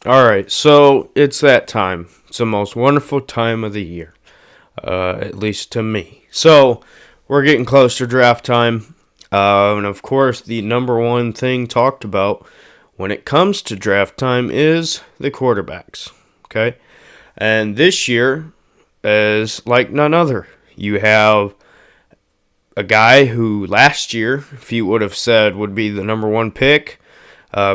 All right, so it's that time. It's the most wonderful time of the year, at least to me. So we're getting close to draft time, and of course, the number one thing talked about when it comes to draft time is the quarterbacks. Okay, and this year is like none other. You have a guy who last year, if you would have said would be the number one pick,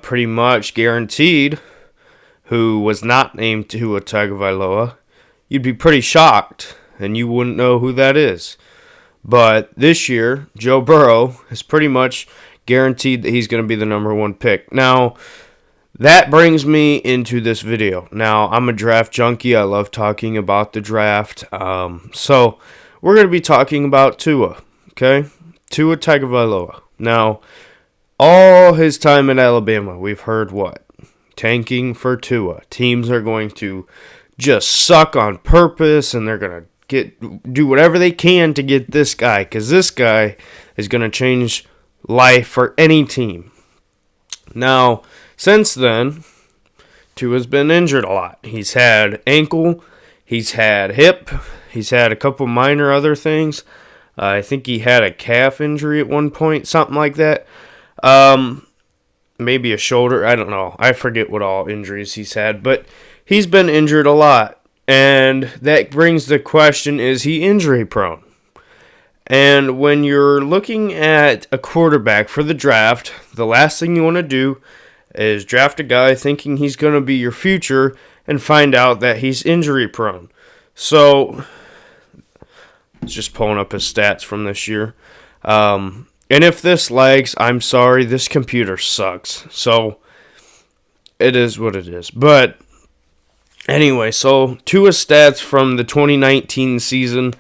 pretty much guaranteed, who was not named Tua Tagovailoa, you'd be pretty shocked and you wouldn't know who that is. But this year, Joe Burrow is pretty much guaranteed that he's going to be the number one pick. Now, that brings me into this video. Now, I'm a draft junkie. I love talking about the draft. So, we're going to be talking about Tua, okay? Tua Tagovailoa. Now, all his time at Alabama, we've heard what? Tanking for Tua. Teams are going to just suck on purpose, and they're going to do whatever they can to get this guy, because this guy is going to change life for any team. Now, since then, Tua's been injured a lot. He's had ankle, he's had hip, he's had a couple minor other things. I think he had a calf injury at one point, something like that. Maybe a shoulder. I don't know. I forget what all injuries he's had, but he's been injured a lot. And that brings the question, is he injury prone? And when you're looking at a quarterback for the draft, the last thing you want to do is draft a guy thinking he's going to be your future and find out that he's injury prone. So, just pulling up his stats from this year. And if this lags, I'm sorry, this computer sucks. So, it is what it is. But, anyway, so Tua's stats from the 2019 season.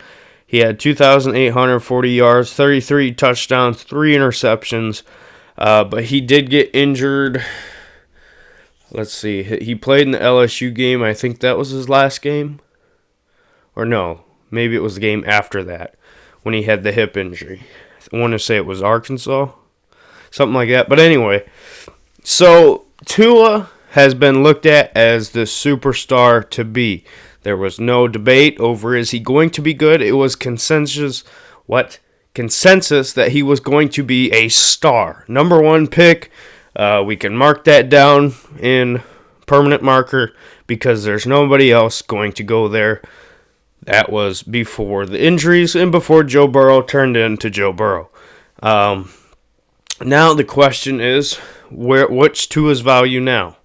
He had 2,840 yards, 33 touchdowns, 3 interceptions. But he did get injured. Let's see. He played in the LSU game. I think that was his last game. Or no, maybe it was the game after that when he had the hip injury. I want to say it was Arkansas. Something like that. But anyway, so Tua has been looked at as the superstar to be. There was no debate over is he going to be good. It was consensus that he was going to be a star. Number one pick. We can mark that down in permanent marker because there's nobody else going to go there. That was before the injuries and before Joe Burrow turned into Joe Burrow. Now the question is, what's Tua's value now?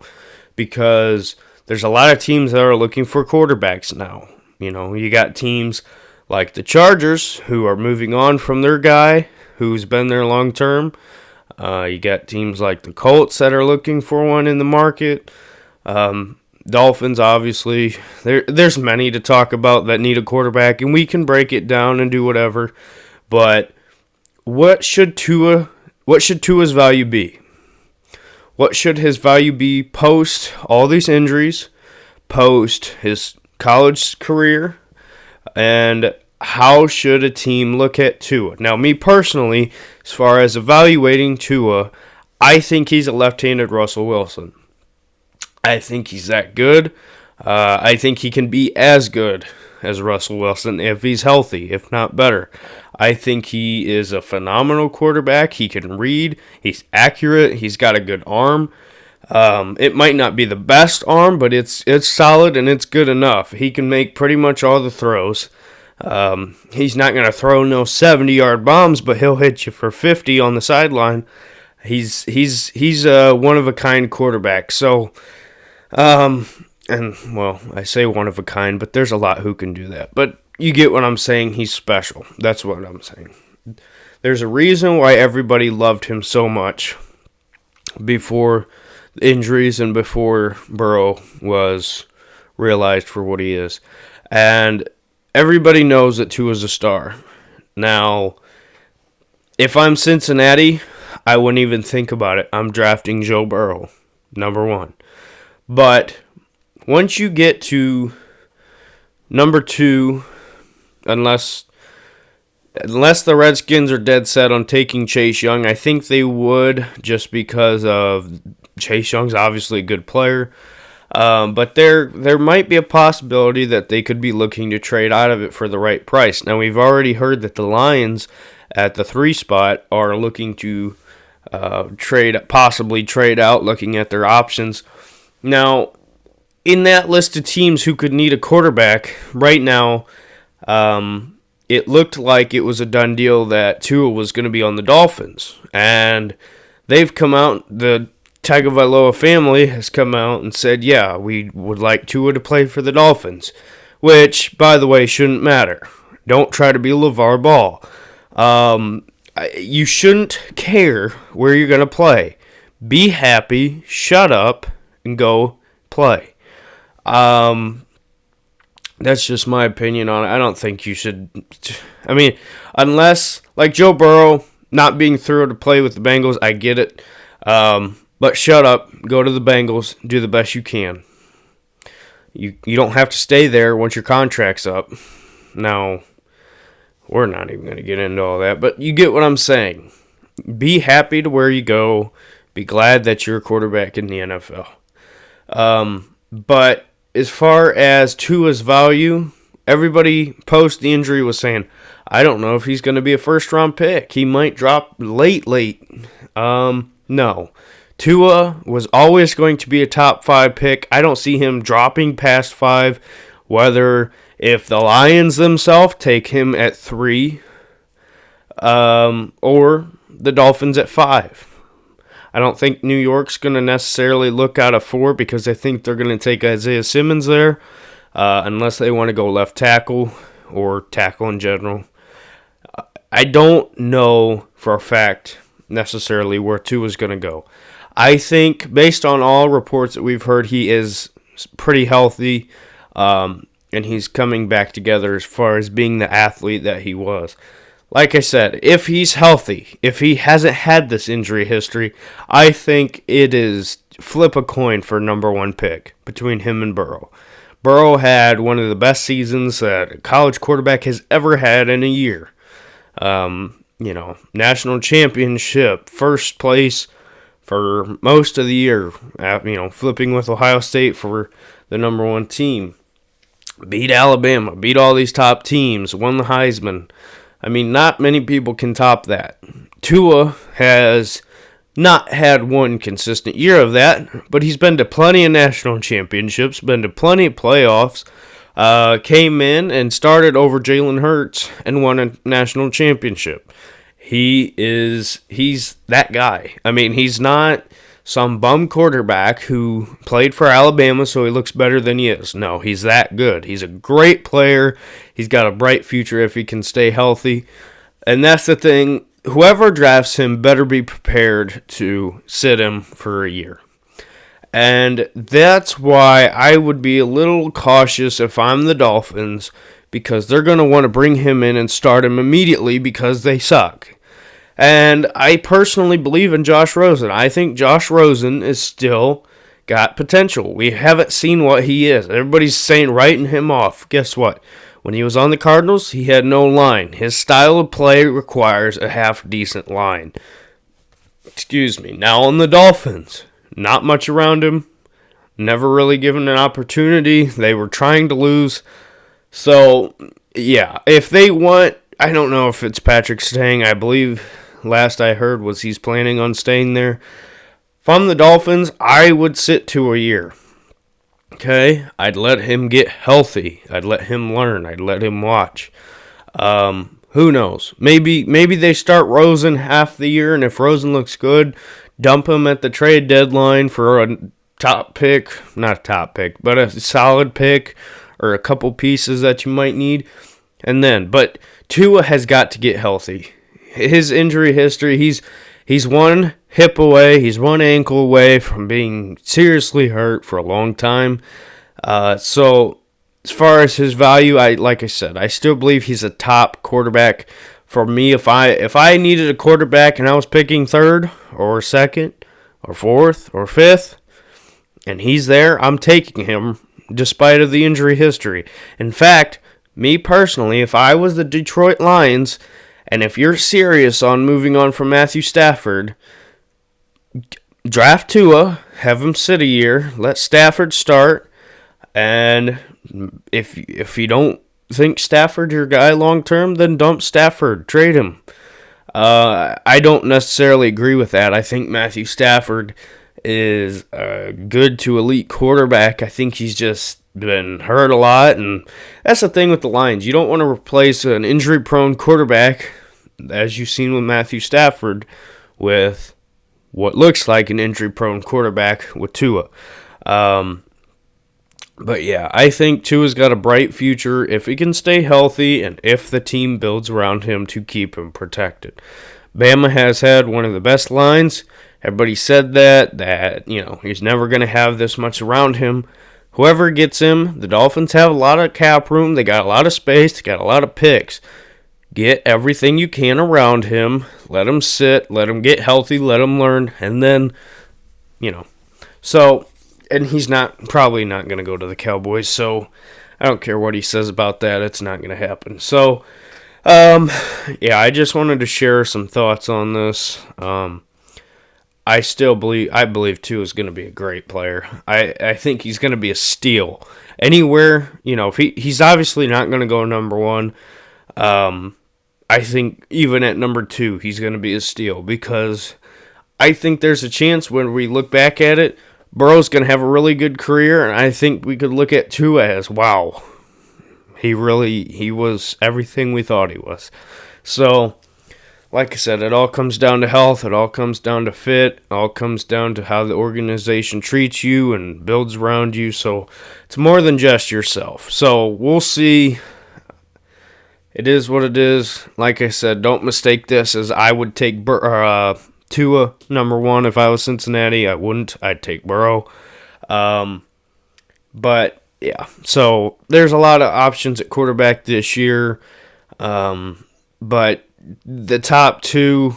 Because there's a lot of teams that are looking for quarterbacks now. You know, you got teams like the Chargers who are moving on from their guy who's been there long term. You got teams like the Colts that are looking for one in the market. Dolphins, obviously. There's many to talk about that need a quarterback, and we can break it down and do whatever. But what should Tua's value be? What should his value be post all these injuries, post his college career, and how should a team look at Tua? Now, me personally, as far as evaluating Tua, I think he's a left-handed Russell Wilson. I think he's that good. I think he can be as good as Russell Wilson if he's healthy, if not better. I think he is a phenomenal quarterback. He can read. He's accurate. He's got a good arm. It might not be the best arm, but it's solid and it's good enough. He can make pretty much all the throws. He's not going to throw no 70-yard bombs, but he'll hit you for 50 on the sideline. He's a one-of-a-kind quarterback. So, and, well, I say one-of-a-kind, but there's a lot who can do that. But you get what I'm saying. He's special. That's what I'm saying. There's a reason why everybody loved him so much before injuries and before Burrow was realized for what he is. And everybody knows that Tua's a star. Now, if I'm Cincinnati, I wouldn't even think about it. I'm drafting Joe Burrow, number one. But once you get to number two, unless the Redskins are dead set on taking Chase Young, I think they would, just because of Chase Young's obviously a good player. But there might be a possibility that they could be looking to trade out of it for the right price. Now, we've already heard that the Lions at the 3 spot are looking to possibly trade out, looking at their options. Now, in that list of teams who could need a quarterback right now, it looked like it was a done deal that Tua was going to be on the Dolphins. And they've come out, the Tagovailoa family has come out and said, yeah, we would like Tua to play for the Dolphins, which, by the way, shouldn't matter. Don't try to be LeVar Ball. You shouldn't care where you're going to play. Be happy, shut up, and go play. That's just my opinion on it. I don't think you should. I mean, unless, like Joe Burrow not being thrilled to play with the Bengals, I get it. But shut up, go to the Bengals, do the best you can. You don't have to stay there once your contract's up. Now, we're not even going to get into all that, but you get what I'm saying. Be happy to where you go. Be glad that you're a quarterback in the NFL. But as far as Tua's value, everybody post the injury was saying, I don't know if he's going to be a first-round pick. He might drop late. No. Tua was always going to be a top 5 pick. I don't see him dropping past 5, whether if the Lions themselves take him at 3 or the Dolphins at 5. I don't think New York's going to necessarily look out of 4 because I think they're going to take Isaiah Simmons there unless they want to go left tackle or tackle in general. I don't know for a fact necessarily where Tua's going to go. I think based on all reports that we've heard, he is pretty healthy and he's coming back together as far as being the athlete that he was. Like I said, if he's healthy, if he hasn't had this injury history, I think it is flip a coin for number 1 pick between him and Burrow. Burrow had one of the best seasons that a college quarterback has ever had in a year. National championship, first place for most of the year, flipping with Ohio State for the number 1 team. Beat Alabama, beat all these top teams, won the Heisman. I mean, not many people can top that. Tua has not had one consistent year of that, but he's been to plenty of national championships, been to plenty of playoffs, came in and started over Jalen Hurts and won a national championship. He's that guy. I mean, he's not some bum quarterback who played for Alabama so he looks better than he is. No, he's that good. He's a great player. He's got a bright future if he can stay healthy. And that's the thing. Whoever drafts him better be prepared to sit him for a year. And that's why I would be a little cautious if I'm the Dolphins, because they're going to want to bring him in and start him immediately because they suck. And I personally believe in Josh Rosen. I think Josh Rosen is still got potential. We haven't seen what he is. Everybody's saying writing him off. Guess what? When he was on the Cardinals, he had no line. His style of play requires a half-decent line. Now on the Dolphins, not much around him. Never really given an opportunity. They were trying to lose. So, yeah, if they want, I don't know if it's Patrick staying. I believe last I heard was he's planning on staying there. If I'm the Dolphins, I would sit to a year. Okay? I'd let him get healthy. I'd let him learn. I'd let him watch. Who knows? Maybe they start Rosen half the year, and if Rosen looks good, dump him at the trade deadline for a top pick. Not a top pick, but a solid pick or a couple pieces that you might need. But Tua has got to get healthy. His injury history, he's one hip away, he's one ankle away from being seriously hurt for a long time. So as far as his value, like I said, I still believe he's a top quarterback. For me, if I needed a quarterback and I was picking 3rd or 2nd or 4th or 5th, and he's there, I'm taking him despite of the injury history. In fact, me personally, if I was the Detroit Lions, and if you're serious on moving on from Matthew Stafford, draft Tua, have him sit a year, let Stafford start, and if you don't think Stafford your guy long term, then dump Stafford, trade him. I don't necessarily agree with that. I think Matthew Stafford is a good to elite quarterback. I think he's just been hurt a lot, and that's the thing with the Lions. You don't want to replace an injury-prone quarterback, as you've seen with Matthew Stafford, with what looks like an injury-prone quarterback with Tua. But yeah, I think Tua's got a bright future if he can stay healthy and if the team builds around him to keep him protected. Bama has had one of the best lines. Everybody said that he's never going to have this much around him. Whoever gets him, the Dolphins have a lot of cap room. They got a lot of space. They got a lot of picks. Get everything you can around him. Let him sit. Let him get healthy. Let him learn. And then, So, and he's probably not going to go to the Cowboys. So, I don't care what he says about that. It's not going to happen. So, I just wanted to share some thoughts on this. I believe Tua is going to be a great player. I think he's going to be a steal. Anywhere, if he's obviously not going to go number one. I think even at number 2, he's going to be a steal because I think there's a chance when we look back at it, Burrow's going to have a really good career, and I think we could look at Tua as, wow, he was everything we thought he was. So, like I said, it all comes down to health. It all comes down to fit. It all comes down to how the organization treats you and builds around you. So, it's more than just yourself. So, we'll see. It is what it is. Like I said, don't mistake this as I would take Tua number 1 if I was Cincinnati. I wouldn't. I'd take Burrow. But, yeah. So, there's a lot of options at quarterback this year. But the top 2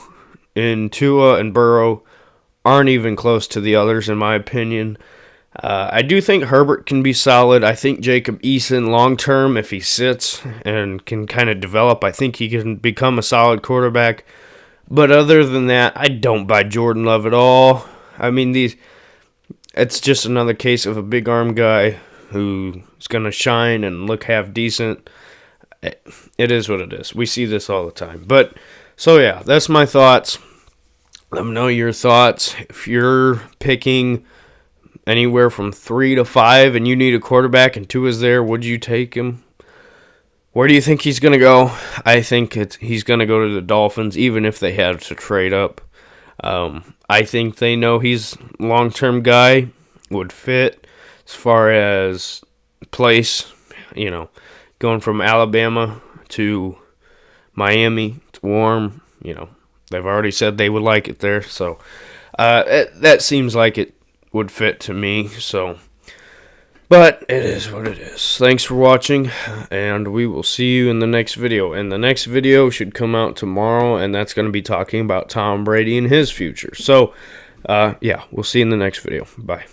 in Tua and Burrow aren't even close to the others, in my opinion. I do think Herbert can be solid. I think Jacob Eason, long-term, if he sits and can kind of develop, I think he can become a solid quarterback. But other than that, I don't buy Jordan Love at all. I mean, it's just another case of a big-arm guy who's going to shine and look half-decent. It is what it is. We see this all the time. But, so yeah, that's my thoughts. Let me know your thoughts. If you're picking anywhere from 3 to 5 and you need a quarterback and 2 is there, would you take him? Where do you think he's going to go? I think he's going to go to the Dolphins, even if they have to trade up. I think they know he's a long-term guy, would fit as far as place, going from Alabama to Miami. It's warm, They've already said they would like it there. So that seems like it would fit to me. So, but it is what it is. Thanks for watching, and we will see you in the next video. And the next video should come out tomorrow, and that's going to be talking about Tom Brady and his future. So, we'll see you in the next video. Bye.